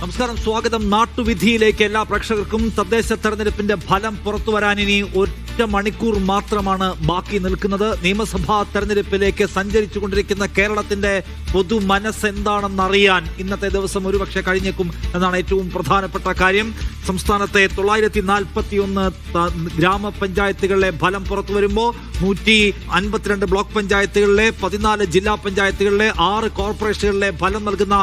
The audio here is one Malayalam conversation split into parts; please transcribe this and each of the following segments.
നമസ്കാരം, സ്വാഗതം. നാട്ടുവിധിയിലേക്ക് എല്ലാ പ്രേക്ഷകർക്കും. തദ്ദേശ തെരഞ്ഞെടുപ്പിന്റെ ഫലം പുറത്തുവരാൻ ഇനി ഒറ്റ മണിക്കൂർ മാത്രമാണ് ബാക്കി നിൽക്കുന്നത്. നിയമസഭാ തെരഞ്ഞെടുപ്പിലേക്ക് സഞ്ചരിച്ചുകൊണ്ടിരിക്കുന്ന കേരളത്തിന്റെ പൊതു മനസ്സെന്താണെന്നറിയാൻ ഇന്നത്തെ ദിവസം ഒരുപക്ഷെ കഴിഞ്ഞേക്കും എന്നാണ് ഏറ്റവും പ്രധാനപ്പെട്ട കാര്യം. സംസ്ഥാനത്തെ 941 ഗ്രാമപഞ്ചായത്തുകളിലെ ഫലം പുറത്തു വരുമ്പോൾ 152 ബ്ലോക്ക് പഞ്ചായത്തുകളിലെ 14 ജില്ലാ പഞ്ചായത്തുകളിലെ 6 കോർപ്പറേഷനുകളിലെ ഫലം നൽകുന്ന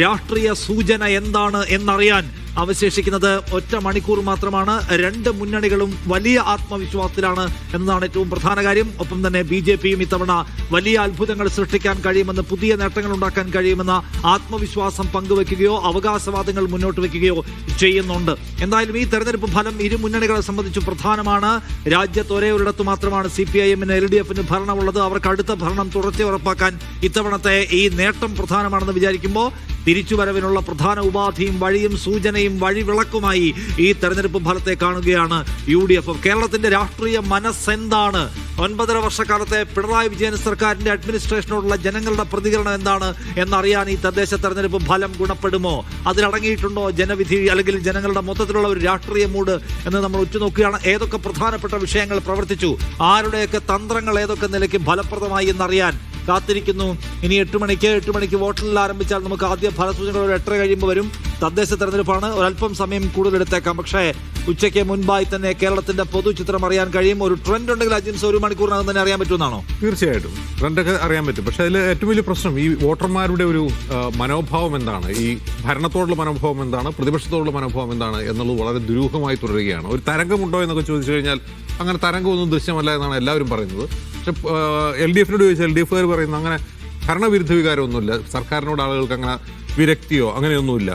രാഷ്ട്രീയ സൂചന എന്താണ് എന്നറിയാൻ അവശേഷിക്കുന്നത് ഒറ്റ മണിക്കൂർ മാത്രമാണ്. രണ്ട് മുന്നണികളും വലിയ ആത്മവിശ്വാസത്തിലാണ് എന്നതാണ് ഏറ്റവും പ്രധാന കാര്യം. ഒപ്പം തന്നെ BJPയും ഇത്തവണ വലിയ അത്ഭുതങ്ങൾ സൃഷ്ടിക്കാൻ കഴിയുമെന്ന്, പുതിയ നേട്ടങ്ങൾ ഉണ്ടാക്കാൻ കഴിയുമെന്ന ആത്മവിശ്വാസം പങ്കുവെക്കുകയോ അവകാശവാദങ്ങൾ മുന്നോട്ട് വയ്ക്കുകയോ ചെയ്യുന്നുണ്ട്. എന്തായാലും ഈ തെരഞ്ഞെടുപ്പ് ഫലം ഇരു മുന്നണികളെ സംബന്ധിച്ച് പ്രധാനമാണ്. രാജ്യത്ത് ഒരേ ഒരിടത്ത് മാത്രമാണ് CPIM-ന് LDF-ന് ഭരണമുള്ളത്. അവർക്ക് അടുത്ത ഭരണം തുടർച്ച ഉറപ്പാക്കാൻ ഇത്തവണത്തെ ഈ നേട്ടം പ്രധാനമാണെന്ന് വിചാരിക്കുമ്പോൾ തിരിച്ചുവരവിനുള്ള പ്രധാന ഉപാധിയും വഴിയും സൂചനയും വഴിവിളക്കുമായി ഈ തെരഞ്ഞെടുപ്പ് ഫലത്തെ കാണുകയാണ് UDF. കേരളത്തിന്റെ രാഷ്ട്രീയ മനസ്സെന്താണ്? 9.5 വർഷക്കാലത്തെ പിണറായി വിജയൻ സർക്കാരിന്റെ അഡ്മിനിസ്ട്രേഷനോടുള്ള ജനങ്ങളുടെ പ്രതികരണം എന്താണ് എന്നറിയാൻ ഈ തദ്ദേശ തെരഞ്ഞെടുപ്പ് ഫലം ഗുണപ്പെടുമോ? അതിലടങ്ങിയിട്ടുണ്ടോ ജനവിധി, അല്ലെങ്കിൽ ജനങ്ങളുടെ മൊത്തത്തിലുള്ള ഒരു രാഷ്ട്രീയ മൂഡ് എന്ന് നമ്മൾ ഉറ്റുനോക്കുകയാണ്. ഏതൊക്കെ പ്രധാനപ്പെട്ട വിഷയങ്ങൾ പ്രവർത്തിച്ചു, ആരുടെയൊക്കെ തന്ത്രങ്ങൾ ഏതൊക്കെ നിലയ്ക്ക് ഫലപ്രദമായി എന്നറിയാൻ കാത്തിരിക്കുന്നു. ഇനി 8 മണിക്ക് വോട്ടെണ്ണൽ ആരംഭിച്ചാൽ നമുക്ക് ആദ്യ ഫലസൂചനകൾ ഒരു 8:30 കഴിയുമ്പോൾ വരും. തദ്ദേശ തെരഞ്ഞെടുപ്പാണ്, ഒരല്പം സമയം കൂടുതലെടുത്തേക്കാം. പക്ഷേ ഉച്ചയ്ക്ക് മുൻപായി തന്നെ കേരളത്തിന്റെ പൊതുചിത്രം അറിയാൻ കഴിയും. ഒരു ട്രെൻഡ് ഉണ്ടെങ്കിൽ അജിൻസ് 1 മണിക്കൂറിനകം തന്നെ അറിയാൻ പറ്റുമെന്നാണോ? തീർച്ചയായിട്ടും ട്രെൻഡൊക്കെ അറിയാൻ പറ്റും. പക്ഷേ അതിൽ ഏറ്റവും വലിയ പ്രശ്നം ഈ വോട്ടർമാരുടെ ഒരു മനോഭാവം എന്താണ്, ഈ ഭരണത്തോടുള്ള മനോഭാവം എന്താണ്, പ്രതിപക്ഷത്തോടുള്ള മനോഭാവം എന്താണ് എന്നുള്ളത് വളരെ ദുരൂഹമായി തുടരുകയാണ്. ഒരു തരംഗമുണ്ടോ എന്നൊക്കെ ചോദിച്ചു കഴിഞ്ഞാൽ അങ്ങനെ തരംഗമൊന്നും ദൃശ്യമല്ല എന്നാണ് എല്ലാവരും പറയുന്നത്. പക്ഷെ LDF-നോട് ചോദിച്ചാൽ LDF-കാർ പറയുന്നത് അങ്ങനെ ഭരണവിരുദ്ധ വികാരമൊന്നുമില്ല, സർക്കാരിനോട് ആളുകൾക്ക് അങ്ങനെ വിരക്തിയോ അങ്ങനെയൊന്നുമില്ല,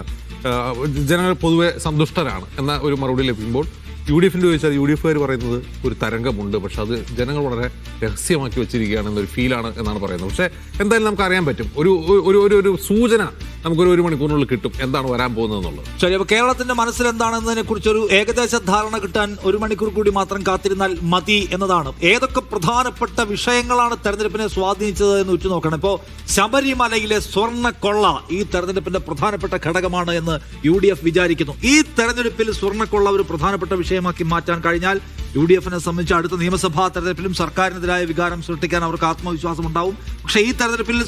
ജനങ്ങൾ പൊതുവെ സന്തുഷ്ടരാണ് എന്ന ഒരു മറുപടി ലഭിക്കുമ്പോൾ UDF-ന്റെ ചോദിച്ചാൽ UDF-കാർ പറയുന്നത് ഒരു തരംഗമുണ്ട്, പക്ഷെ അത് ജനങ്ങൾ വളരെ രഹസ്യമാക്കി വെച്ചിരിക്കുകയാണ് എന്നൊരു ഫീലാണ് എന്നാണ് പറയുന്നത്. പക്ഷേ എന്തായാലും നമുക്ക് അറിയാൻ പറ്റും, ഒരു സൂചന നമുക്കൊരു 1 മണിക്കൂറിനുള്ളിൽ കിട്ടും എന്താണ് വരാൻ പോകുന്നത് എന്നുള്ളത്. ശരി, അപ്പോൾ കേരളത്തിന്റെ മനസ്സിൽ എന്താണെന്നതിനെ കുറിച്ചൊരു ഏകദേശ ധാരണ കിട്ടാൻ 1 മണിക്കൂർ കൂടി മാത്രം കാത്തിരുന്നാൽ മതി എന്നതാണ്. ഏതൊക്കെ പ്രധാനപ്പെട്ട വിഷയങ്ങളാണ് തെരഞ്ഞെടുപ്പിനെ സ്വാധീനിച്ചത് എന്ന് ഉറ്റുനോക്കണം. ഇപ്പോൾ ശബരിമലയിലെ സ്വർണ്ണക്കൊള്ള ഈ തെരഞ്ഞെടുപ്പിന്റെ പ്രധാനപ്പെട്ട ഘടകമാണ് എന്ന് UDF വിചാരിക്കുന്നു. ഈ തെരഞ്ഞെടുപ്പിൽ സ്വർണ്ണക്കൊള്ള ഒരു പ്രധാനപ്പെട്ട വിഷയമാക്കി മാറ്റാൻ കഴിഞ്ഞാൽ UDF-നെ സംബന്ധിച്ച് അടുത്ത നിയമസഭാ തെരഞ്ഞെടുപ്പിലും സർക്കാരിനെതിരായ വികാരം സൃഷ്ടിക്കാൻ അവർക്ക് ആത്മവിശ്വാസം ഉണ്ടാവും. പക്ഷേ ഈ തെരഞ്ഞെടുപ്പിൽ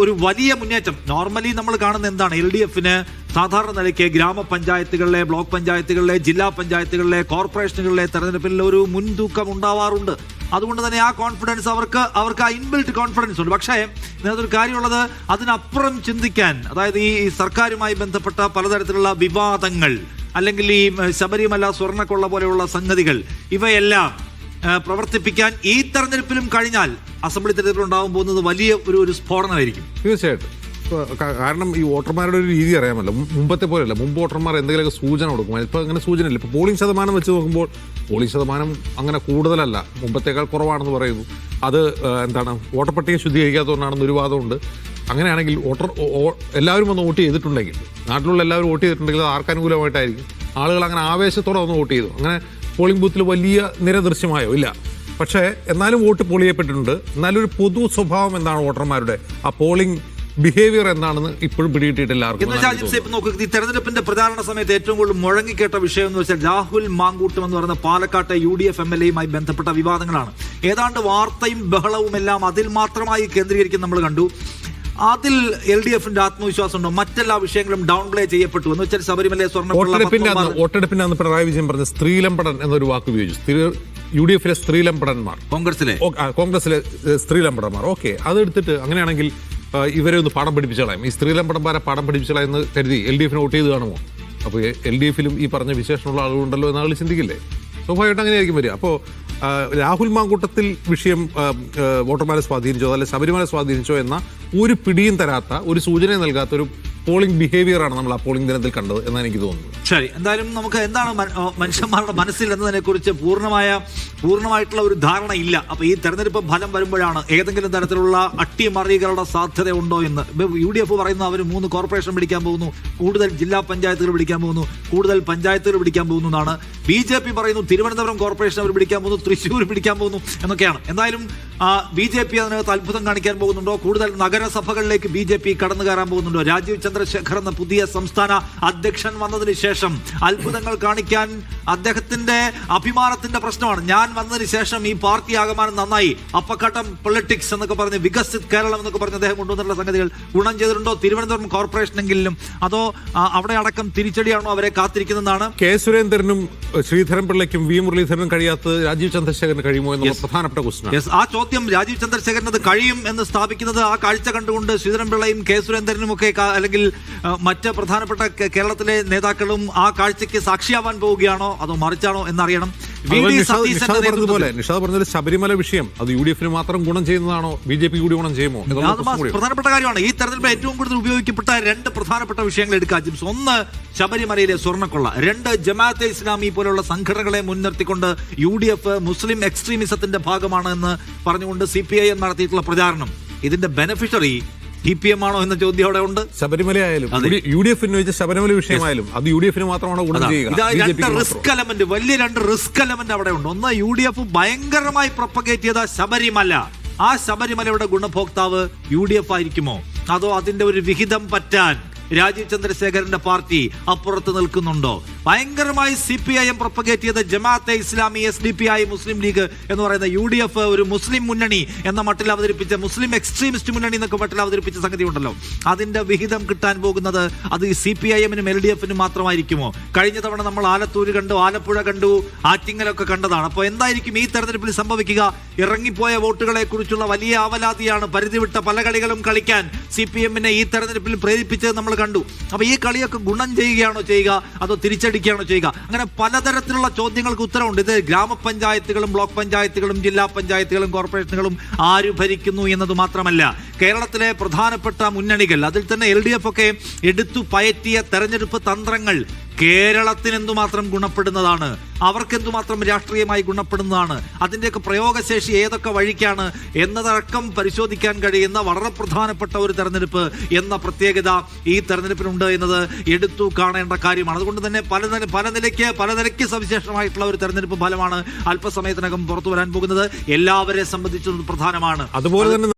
ഒരു വലിയ മുന്നേറ്റം നോർമലി നമ്മൾ കാണുന്ന എന്താണ്, LDF-ന് സാധാരണ നിലയ്ക്ക് ഗ്രാമപഞ്ചായത്തുകളിലെ, ബ്ലോക്ക് പഞ്ചായത്തുകളിലെ, ജില്ലാ പഞ്ചായത്തുകളിലെ, കോർപ്പറേഷനുകളിലെ തെരഞ്ഞെടുപ്പിൽ ഒരു മുൻതൂക്കം ഉണ്ടാവാറുണ്ട്. അതുകൊണ്ട് തന്നെ ആ കോൺഫിഡൻസ് അവർക്ക് ആ ഇൻബിൽറ്റ് കോൺഫിഡൻസ് ഉണ്ട്. പക്ഷേ ഇതിനകത്തൊരു കാര്യമുള്ളത്, അതിനപ്പുറം ചിന്തിക്കാൻ, അതായത് ഈ സർക്കാരുമായി ബന്ധപ്പെട്ട പലതരത്തിലുള്ള വിവാദങ്ങൾ, അല്ലെങ്കിൽ ഈ ശബരിമല സ്വർണ്ണക്കൊള്ള പോലെയുള്ള സംഗതികൾ, ഇവയെല്ലാം പ്രവർത്തിപ്പിക്കാൻ ഈ തെരഞ്ഞെടുപ്പിലും കഴിഞ്ഞാൽ അസംബ്ലി തെരഞ്ഞെടുപ്പിൽ ഉണ്ടാകാൻ പോകുന്നത് വലിയ ഒരു സ്ഫോടനമായിരിക്കും. തീർച്ചയായിട്ടും. കാരണം ഈ വോട്ടർമാരുടെ ഒരു രീതി അറിയാമല്ലോ, മുമ്പത്തെ പോലെയല്ല. മുമ്പ് വോട്ടർമാർ എന്തെങ്കിലുമൊക്കെ സൂചന കൊടുക്കും, ഇപ്പോൾ അങ്ങനെ സൂചനയില്ല. ഇപ്പോൾ പോളിംഗ് ശതമാനം വെച്ച് നോക്കുമ്പോൾ പോളിംഗ് ശതമാനം അങ്ങനെ കൂടുതലല്ല, മുമ്പത്തേക്കാൾ കുറവാണെന്ന് പറയുന്നു. അത് എന്താണ്, വോട്ടർ പട്ടിക ശുദ്ധീകരിക്കാത്തതുകൊണ്ടാണെന്ന് ഒരു വാദമുണ്ട്. അങ്ങനെയാണെങ്കിൽ എല്ലാവരും വന്ന് വോട്ട് ചെയ്തിട്ടുണ്ടെങ്കിൽ, നാട്ടിലുള്ള എല്ലാവരും വോട്ട് ചെയ്തിട്ടുണ്ടെങ്കിൽ അത് ആർക്കനുകൂലമായിട്ടായിരിക്കും. ആളുകൾ അങ്ങനെ ആവേശത്തോടെ വന്ന് വോട്ട് ചെയ്തു. അങ്ങനെ പോളിംഗ് ബൂത്തിൽ വലിയ നിര ദൃശ്യമായോ? ഇല്ല. പക്ഷേ എന്നാലും വോട്ട് പോൾ ചെയ്യപ്പെട്ടിട്ടുണ്ട്. എന്നാലും ഒരു പൊതു സ്വഭാവം എന്താണ് വോട്ടർമാരുടെ, ആ പോളിംഗ് ബിഹേവിയർ എന്താണെന്ന് ഇപ്പോഴും പിടികിട്ടിയിട്ടില്ല ആർക്കും. ഈ തെരഞ്ഞെടുപ്പിന്റെ പ്രചാരണ സമയത്ത് ഏറ്റവും കൂടുതൽ മുഴങ്ങിക്കേട്ട വിഷയം എന്ന് വെച്ചാൽ രാഹുൽ മാങ്കൂട്ടം എന്ന് പറയുന്ന പാലക്കാട്ടെ UDF MLA-യുമായി ബന്ധപ്പെട്ട വിവാദങ്ങളാണ്. ഏതാണ്ട് വാർത്തയും ബഹളവും എല്ലാം അതിൽ മാത്രമായി കേന്ദ്രീകരിക്കും നമ്മൾ കണ്ടു. അതിൽ LDF-ന്റെ ആത്മവിശ്വാസം ഉണ്ടോ? മറ്റെല്ലാ വിഷയങ്ങളും ഡൗൺ പ്ലേ ചെയ്യപ്പെട്ടു എന്ന് വെച്ചാൽ ശബരിമല വോട്ടെടുപ്പിന്റെ അന്ന് പിണറായി വിജയൻ പറഞ്ഞ സ്ത്രീലമ്പടൻ എന്നൊരു വാക്ക് ഉപയോഗിച്ചു. UDF-ലെ സ്ത്രീലമ്പടന്മാർ, കോൺഗ്രസിലെ സ്ത്രീലമ്പടന്മാർ. ഓക്കെ, അതെടുത്തിട്ട് അങ്ങനെയാണെങ്കിൽ ഇവരെ ഒന്ന് പാഠം പഠിപ്പിച്ചളാം, ഈ സ്ത്രീലമ്പടന്മാരെ പാഠം പഠിപ്പിച്ചളാം എന്ന് കരുതി LDF-ന് വോട്ട് ചെയ്ത് കാണുമോ? അപ്പോൾ LDF-ലും ഈ പറഞ്ഞ വിശേഷമുള്ള ആളുകളുണ്ടല്ലോ എന്ന് ആൾ ചിന്തിക്കില്ലേ? സ്വാഭാവികമായിട്ട് അങ്ങനെയായിരിക്കും വരിക. അപ്പോൾ രാഹുൽ മാങ്കൂട്ടത്തിൽ വിഷയം വോട്ടർമാരെ സ്വാധീനിച്ചോ അല്ലെ ശബരിമല സ്വാധീനിച്ചോ എന്ന ഒരു പിടിയും തരാത്ത, ഒരു സൂചനയും നൽകാത്ത ഒരു പോളിംഗ് ബിഹേവിയറാണ് നമ്മൾ ആ പോളിംഗ് ദിനത്തിൽ കണ്ടത് എന്നാണ് എനിക്ക് തോന്നുന്നത്. ശരി, എന്തായാലും നമുക്ക് എന്താണ് മനുഷ്യന്മാരുടെ മനസ്സിൽ എന്നതിനെ കുറിച്ച് പൂർണ്ണമായിട്ടുള്ള ഒരു ധാരണ ഇല്ല. അപ്പൊ ഈ തെരഞ്ഞെടുപ്പ് ഫലം വരുമ്പോഴാണ് ഏതെങ്കിലും തരത്തിലുള്ള അട്ടിമറികളുടെ സാധ്യത ഉണ്ടോ എന്ന്. UDF പറയുന്നു അവർ 3 കോർപ്പറേഷൻ പിടിക്കാൻ പോകുന്നു, കൂടുതൽ ജില്ലാ പഞ്ചായത്തുകൾ പിടിക്കാൻ പോകുന്നു, കൂടുതൽ പഞ്ചായത്തുകൾ പിടിക്കാൻ പോകുന്നു എന്നാണ്. BJP പറയുന്നു തിരുവനന്തപുരം കോർപ്പറേഷൻ അവർ പിടിക്കാൻ പോകുന്നു, തൃശ്ശൂർ പിടിക്കാൻ പോകുന്നു എന്നൊക്കെയാണ്. എന്തായാലും BJP അതിനകത്ത് അത്ഭുതം കാണിക്കാൻ പോകുന്നുണ്ടോ? കൂടുതൽ നഗരസഭകളിലേക്ക് BJP കടന്നു കയറാൻ പോകുന്നുണ്ടോ? രാജീവ് ചന്ദ്രശേഖർ എന്ന പുതിയ സംസ്ഥാന അധ്യക്ഷൻ വന്നതിന് ശേഷം അത്ഭുതങ്ങൾ കാണിക്കാൻ അദ്ദേഹത്തിന്റെ അഭിമാനത്തിന്റെ പ്രശ്നമാണ്. ഞാൻ വന്നതിന് ശേഷം ഈ പാർട്ടി ആകമാനം നന്നായി, അപ്പക്കട്ടം പൊളിറ്റിക്സ് എന്നൊക്കെ പറഞ്ഞ് വികസിത് കേരളം എന്നൊക്കെ പറഞ്ഞ് അദ്ദേഹം കൊണ്ടുവന്നുള്ള സംഗതികൾ ഗുണം ചെയ്തിട്ടുണ്ടോ തിരുവനന്തപുരം കോർപ്പറേഷനെങ്കിലും? അതോ അവിടെ അടക്കം തിരിച്ചടിയാണോ അവരെ കാത്തിരിക്കുന്നതാണ്? കെ സുരേന്ദ്രനും ശ്രീധരൻപിള്ളയ്ക്കും V മുരളീധരനും കഴിയാത്ത രാജീവ് ചന്ദ്രശേഖരന് കഴിയുമോ എന്നുള്ള പ്രധാനപ്പെട്ട ക്വസ്റ്റ്യൻ. ആ ചോദ്യം രാജീവ് ചന്ദ്രശേഖരൻ അത് കഴിയും എന്ന് സ്ഥാപിക്കുന്നത് ആ കാഴ്ച കണ്ടുകൊണ്ട് ശ്രീധരൻപിള്ളയും കെ സുരേന്ദ്രനും ഒക്കെ അല്ലെങ്കിൽ മറ്റ് പ്രധാനപ്പെട്ട കേരളത്തിലെ നേതാക്കളും ആ കാഴ്ചയ്ക്ക് സാക്ഷിയാവാൻ പോവുകയാണോ അതോ മറിച്ചാണോ എന്നറിയണം. നിഷാദ് പറഞ്ഞത് ശബരിമല വിഷയം അത് UDF മാത്രം ഗുണം ചെയ്യുന്നതാണോ, BJP കൂടി ഗുണം ചെയ്യുമോ? പ്രധാനപ്പെട്ട കാര്യമാണ്. ഈ തെരഞ്ഞെടുപ്പിൽ ഏറ്റവും കൂടുതൽ ഉപയോഗിക്കപ്പെട്ട 2 പ്രധാനപ്പെട്ട വിഷയങ്ങൾ എടുക്കാം ജിംസ്. 1 ശബരിമലയിലെ സ്വർണ്ണക്കൊള്ള, 2 ജമാഅത്തെ ഇസ്ലാമി പോലുള്ള സംഘടനകളെ മുൻനിർത്തിക്കൊണ്ട് UDF മുസ്ലിം എക്സ്ട്രീമിസത്തിന്റെ ഭാഗമാണ് എന്ന് പറഞ്ഞുകൊണ്ട് CPIM നടത്തിയിട്ടുള്ള പ്രചാരണം. ഇതിന്റെ ബെനിഫിഷ്യറി CPM ആണോ എന്ന ചോദ്യം അവിടെ ഉണ്ട്. ശബരിമല ആയാലും UDF ഉന്നയിച്ച ശബരിമല വിഷയമായാലും അത് UDF മാത്രമാണോ ഗുണം ചെയ്യുക? വലിയ 2 റിസ്ക് എലമെന്റ് അവിടെ ഉണ്ട്. ഒന്ന്, UDF ഭയങ്കരമായി പ്രൊപ്പഗേറ്റ് ചെയ്ത ശബരിമല. ആ ശബരിമലയുടെ ഗുണഭോക്താവ് UDF ആയിരിക്കുമോ അതോ അതിന്റെ ഒരു വിഹിതം പറ്റാൻ രാജീവ് ചന്ദ്രശേഖരന്റെ പാർട്ടി അപ്പുറത്ത് നിൽക്കുന്നുണ്ടോ? ഭയങ്കരമായി CPIM പ്രൊപ്പഗേറ്റ് ചെയ്ത ജമാഅത്തെ ഇസ്ലാമി, SDPI, മുസ്ലിം ലീഗ് എന്ന് പറയുന്ന UDF ഒരു മുസ്ലിം മുന്നണി എന്ന മട്ടിൽ അവതരിപ്പിച്ച, മുസ്ലിം എക്സ്ട്രീമിസ്റ്റ് മുന്നണി എന്നൊക്കെ മട്ടിൽ അവതരിപ്പിച്ച സംഗതി ഉണ്ടല്ലോ, അതിന്റെ വിഹിതം കിട്ടാൻ പോകുന്നത് അത് CPIM-നും LDF-നും മാത്രമായിരിക്കുമോ? കഴിഞ്ഞ തവണ നമ്മൾ ആലത്തൂര് കണ്ടു, ആലപ്പുഴ കണ്ടു, ആറ്റിങ്ങലൊക്കെ കണ്ടതാണ്. അപ്പോൾ എന്തായിരിക്കും ഈ തെരഞ്ഞെടുപ്പിൽ സംഭവിക്കുക? ഇറങ്ങിപ്പോയ വോട്ടുകളെ കുറിച്ചുള്ള വലിയ ആവലാതിയാണ്. പരിധിവിട്ട പല കളികളും കളിക്കാൻ CPM-നെ ഈ തെരഞ്ഞെടുപ്പിൽ പ്രേരിപ്പിച്ചത് നമ്മൾ കണ്ടു. അപ്പൊ ഈ കളിയൊക്കെ ഗുണം ചെയ്യുകയാണോ ചെയ്യുക അതോ തിരിച്ചടിക്കുകയാണോ ചെയ്യുക? അങ്ങനെ പലതരത്തിലുള്ള ചോദ്യങ്ങൾക്ക് ഉത്തരവുണ്ട്. ഇത് ഗ്രാമപഞ്ചായത്തുകളും ബ്ലോക്ക് പഞ്ചായത്തുകളും ജില്ലാ പഞ്ചായത്തുകളും കോർപ്പറേഷനുകളും ആര് ഭരിക്കുന്നു എന്നത് മാത്രമല്ല, കേരളത്തിലെ പ്രധാനപ്പെട്ട മുന്നണികൾ, അതിൽ തന്നെ LDF ഒക്കെ എടുത്തു പയറ്റിയ തെരഞ്ഞെടുപ്പ് തന്ത്രങ്ങൾ കേരളത്തിന് എന്തുമാത്രം ഗുണപ്പെടുന്നതാണ്, അവർക്ക് എന്തുമാത്രം രാഷ്ട്രീയമായി ഗുണപ്പെടുന്നതാണ്, അതിൻ്റെയൊക്കെ പ്രയോഗശേഷി ഏതൊക്കെ വഴിക്കാണ് എന്നതടക്കം പരിശോധിക്കാൻ കഴിയുന്ന വളരെ പ്രധാനപ്പെട്ട ഒരു തെരഞ്ഞെടുപ്പ് എന്ന പ്രത്യേകത ഈ തെരഞ്ഞെടുപ്പിനുണ്ട് എന്നത് എടുത്തു കാണേണ്ട കാര്യമാണ്. അതുകൊണ്ട് തന്നെ പല നിലയ്ക്ക് സവിശേഷമായിട്ടുള്ള ഒരു തെരഞ്ഞെടുപ്പ് ഫലമാണ് അല്പസമയത്തിനകം പുറത്തു വരാൻ പോകുന്നത്. എല്ലാവരെ സംബന്ധിച്ചും പ്രധാനമാണ്. അതുപോലെ തന്നെ